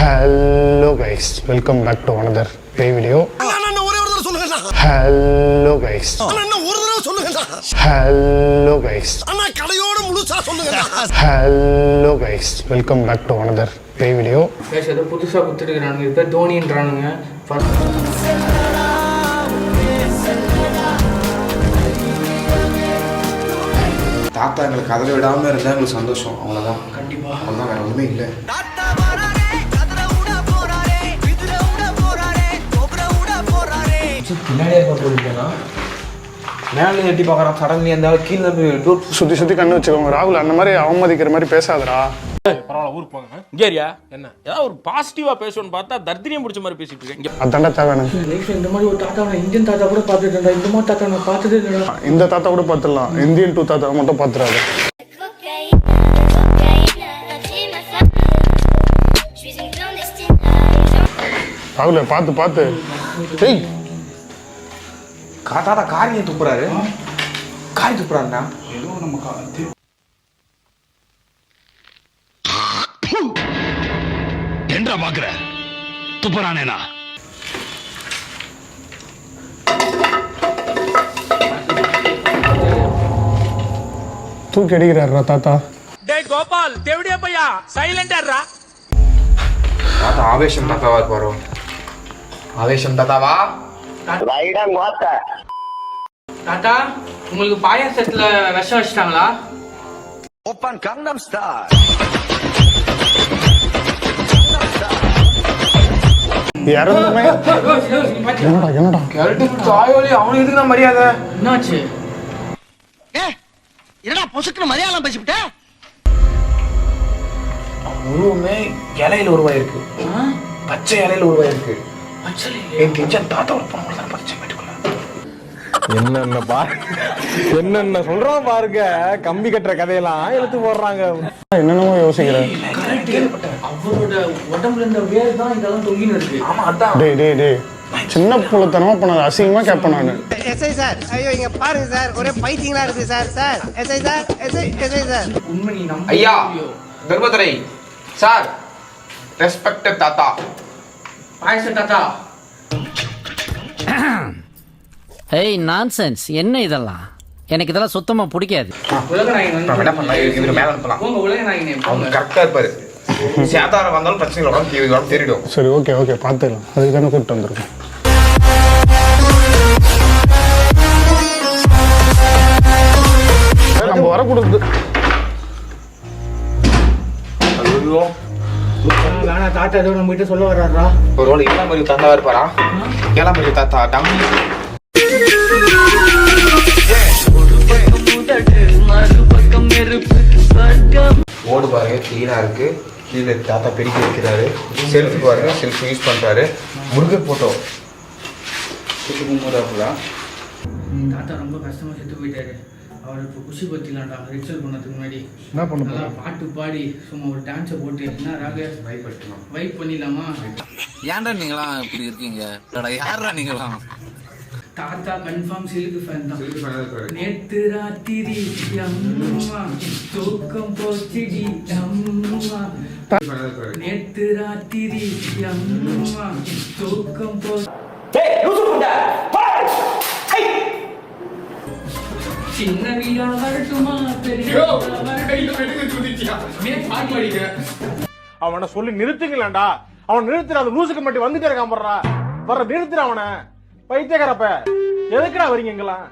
Hello guys, welcome back to another play video. Hello guys. Hello guys. Hello guys, welcome back to another play video. Guys, ஏதோ புதுசா குத்துட்டுக்கறானுங்க. இப்ப தோனின்றானுங்க. தாத்தா எங்களுக்கு கதற விடாம இருந்தா எங்களுக்கு சந்தோஷம். அவ்வளவுதான். கண்டிப்பா. அவ்வளவுதான், வேற ஒண்ணுமே இல்லை. பின்னாடியே போட்டுருக்கேனா மேலே எட்டி பார்க்குறான், சடன்லி அந்த கீழே டோர் சுத்தி கண்ணு வச்சுக்கோங்க. ராகுல் அந்த மாதிரி அவமதிக்கிற மாதிரி பேசாதடா. பரவாயில்ல, ஊருக்கு போங்க. இங்கேரியா என்ன ஏதாவது ஒரு பாசிட்டிவா பேசணும்னு பார்த்தா தர்தினியம் பிடிச்ச மாதிரி பேசிட்டு இருக்கேன். அதான்டா தேவையான இந்த மாதிரி ஒரு தாத்தா நான் இந்தியன் தாத்தா கூட பார்த்துட்டேன்டா. இந்த மாதிரி தாத்தா நான் பார்த்ததே இல்லைடா. இந்த தாத்தா கூட பார்த்துடலாம், இந்தியன் 2 தாத்தா மட்டும் பார்த்துடாது. ராகுல பார்த்து ஏய் தாத்தா காரியம் துப்புறாரு. காரி துப்புறாருண்ணா. ஏதோ நம்ம என்றா பாக்குற துப்புறானேனா தூக்கி அடிக்கிறாரா தாத்தா. டேய் கோபால், தேவடியா பையா சைலண்டா. தாத்தா ஆவேசம் தாத்தாவா இருப்பாரோ? ஆவேசம் தாத்தாவா? தாத்தா, உங்களுக்கு பாயாசத்துல விஷம் வச்சிட்டாங்களா? Open கங்னம் star. இறந்துமே என்னடா கேரட்டு சாயோலி அவனுக்கு எதுக்கு நான் மரியாதை? என்னாச்சு? என்னடா பொசுக்குன்னு மலையாளம் பேசிவிட்ட? உருவமே இலையில உருவாயிருக்கு. பச்சை இலையில உருவாயிருக்கு. என் கிச்சன் தாத்தா ஒரு பொண்ணு தான் பச்சை வீட்டுக்குள்ள. என்னென்ன சொல்றான் பாருங்க. கம்பி கட்டுற கதையெல்லாம் எடுத்து போடுறாங்க. என்னென்னமோ யோசிக்கிறேன். அவரோட உடம்புல இருந்த வேர் தான் இதெல்லாம் தொங்கின்னு இருக்கு. ஆமா அதான். டேய் சின்ன புள்ளத்தனமா பண்ணாது, அசிங்கமா கேட்பேன் நானு. எஸ்ஐ சார், ஐயோ இங்க பாருங்க சார், ஒரே பைத்தியங்களா இருக்கு sir. SI sir, SI sir. உண்மை நீ நம்ப ஐயா தர்மதுரை சார், ரெஸ்பெக்டட் தாத்தா. பாயாச தாத்தா. ஏய் நான்சென்ஸ், என்ன இதெல்லாம்? எனக்கு இதெல்லாம் சுத்தமா பிடிக்காது. உலகநாயகன் என்ன பண்ணலாம்? இதுக்கு மேல அனுப்பலாம். உங்க உலகநாயகனே அவங்க கரெக்டா இருப்பாரு. சேதாரம் வந்தாலும் பிரச்சனைகள் உடம்பு தேறிடும். சரி ஓகே பார்த்துக்கலாம். அதுக்கு தானே கூப்பிட்டு வந்திருக்கேன். நம்ம வரக்கூடாது. வேணா தாத்தா ஏதோ நம்ம கிட்ட சொல்ல வர்றாரா? ஒரு வேளை ஏழாம் அறிவு தாத்தாவா இருப்பாரா? ஏழாம் அறிவு தாத்தா டம்மி. ஓடு பாருங்க கிளீனா இருக்கு. கீழே தாத்தா பெருக்கி வைக்கிறாரு. செல்ஃபி பாருங்க, செல்ஃபி யூஸ் பண்றாரு. முருகர் போட்டோ தாத்தா ரொம்ப கஷ்டமா செத்து போயிட்டாரு. அவர் இப்போ குஷி பத்திலாம்டா ரிச்சுவல் பண்ணதுக்கு முன்னாடி என்ன பண்ண நல்லா பாட்டு பாடி சும்மா ஒரு டான்ஸை போட்டு என்ன ராக வைப் பண்ணிடலாமா? ஏன்டா நீங்களாம் இப்படி இருக்கீங்க? யாரா நீங்களாம்? தாத்தா கன்ஃபார்ம் சிலுக்கு ஃபேன் தான். நேத்து ராத்திரி அம்மா தூக்கம் போச்சுடி அம்மா. நேத்து ராத்திரி அம்மா தூக்கம் போச்சு. சின்ன வீடா வரட்டுமா பெரிய அவனை சொல்லி நிறுத்துங்களேன்டா. அவன் நிறுத்துற அந்த லூசுக்கு மட்டும் வந்துட்டே இருக்கான். வர்ற நிறுத்துற அவனை. பைத்தியக்காரப்ப எதுக்குடா வரீங்க எங்கெல்லாம்?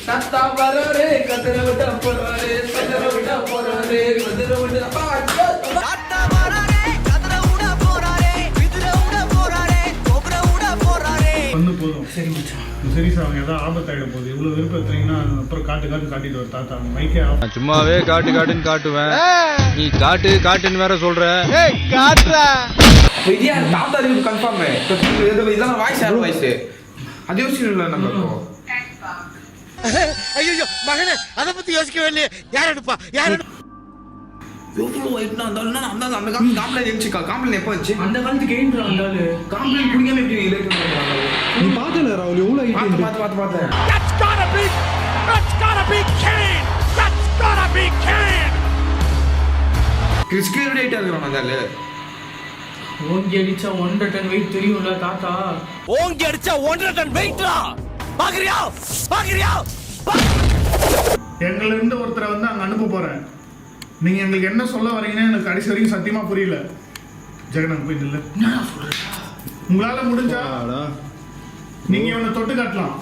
தாத்தா வராரே கதற விட போறாரே கதற விட போறாரே கதற விட தாத்தா வராரே, கதற விட போறாரே, விதிர விட போறாரே, கோபுர விட போறாரே. வந்து போதும். சரி மச்சான், சரி சார். அவங்க ஏதாவது ஆபத்தாயிட போகுது. இவ்வளவு விருப்பம் எடுத்தீங்கன்னா அப்புறம் காட்டிட்டு வர தாத்தா மைக்கே சும்மாவே காட்டுன்னு காட்டுவேன். நீ காட்டுன்னு வேற சொல்ற. இதே தாத்தா அறிவு கன்ஃபார்ம். இதெல்லாம் வாய்ஸ் அது யோசிக்கல நம்ம. ஐயோ மகனே, அதை பத்தி யோசிக்கவே இல்லையே. யார் எடுப்பா? எவ்வளோ வெயிட்னா இருந்தாலும் அந்த காம்ப்ளைண்ட் இருந்துச்சுக்கா. காம்ப்ளைண்ட் எப்போ வந்துச்சு? அந்த காலத்துக்கு கேட்டு வந்தாலு காம்ப்ளைண்ட் குடிக்காம எப்படி இலக்கு நீ பார்த்தல ராகுல் எவ்வளோ பார்த்தேன். கிறிஸ்கியூர் ரைட்டா இருக்கிறான் அந்த ஓங்கி அடிச்சா 1.5 டன் வெயிட் தெரியும்ல தாத்தா. ஓங்கி அடிச்சா 1.5 டன் வெயிட்ரா. பாக்குறியா பாக்குறியா? எங்கள்ல இருந்து ஒருத்தரை வந்து அங்கே அனுப்ப போகிறேன். நீங்கள் எங்களுக்கு என்ன சொல்ல வரீங்கன்னு எனக்கு கடைசி வரைக்கும் சத்தியமாக புரியல. ஜெகன் அங்கே போயிட்டு இல்லை, உங்களால் முடிஞ்சா நீங்கள் இவனை தொட்டு காட்டலாம்.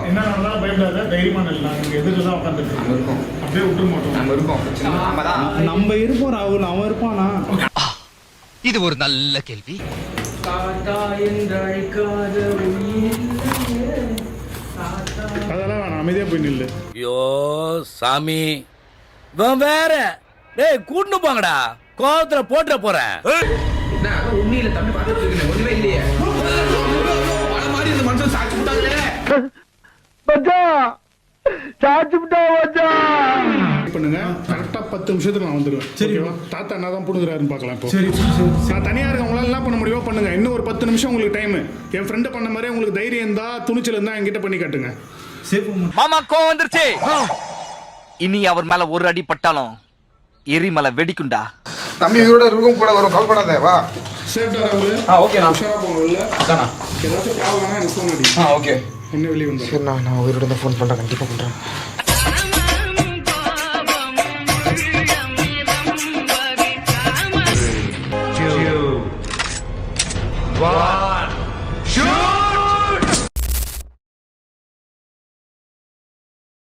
என்ன நம்மளால பயப்படாத, தைரியமான இல்லை. நாங்கள் எதிரில் தான் உட்காந்துட்டு இருக்கோம். அப்படியே விட்டுற மாட்டோம். நம்ம இருக்கோம். நம்ம இருப்போம் ராகுல், அவன் இருப்பானா? இது ஒரு நல்ல கேள்வி. தாத்தா என்று அழைக்காத உயிரில்லையே. தாத்தா அதெல்லாம் வேணாம், அமைதியாக போய் நில்லு. ஐயோ சாமி, இவன் வேற. டேய் கூட்டு போங்கடா, கோவத்துல போட்டுற போறேன். உண்மையில தம்பி பார்த்துட்டு இருக்கேன், ஒண்ணுமே இல்லையே. பல மாதிரி இந்த மனுஷன் சாட்சி விட்டாங்களே. பண்ணுங்க, கரெக்டாக 10 நிமிஷத்துல நான் வந்துடுவேன். சரிவா? தாத்தா என்ன தான் புடுங்குறாருன்னு பார்க்கலாம். இப்போ சரி, நான் தனியாக இருக்கேன், உங்களால் என்ன பண்ண முடியுமோ பண்ணுங்க. இன்னும் ஒரு 10 நிமிஷம் உங்களுக்கு டைம். என் ஃப்ரெண்டு பண்ண மாதிரி உங்களுக்கு தைரியம் இருந்தா, துணிச்சல் இருந்தா என்கிட்ட பண்ணி காட்டுங்க. மாமா கோவம் வந்துருச்சு. இனி அவர் மேல ஒரு அடி பட்டாலும் எரிமலை வெடிக்குண்டா. தம்பி இதோட ரூம் கூட வரும், கால் பண்ணாத வா. சேஃப்டா ராகுல். ஓகே நான் உஷாரா போகணும். இல்லை அதானா? ஏதாச்சும் ப்ராப்ளம்னா எனக்கு ஃபோன் அடி. ஓகே. என்ன வெளியே வந்து சரி, நான் உயிரோட தான் ஃபோன் பண்ணுறேன், கண்டிப்பாக பண்ணுறேன். One.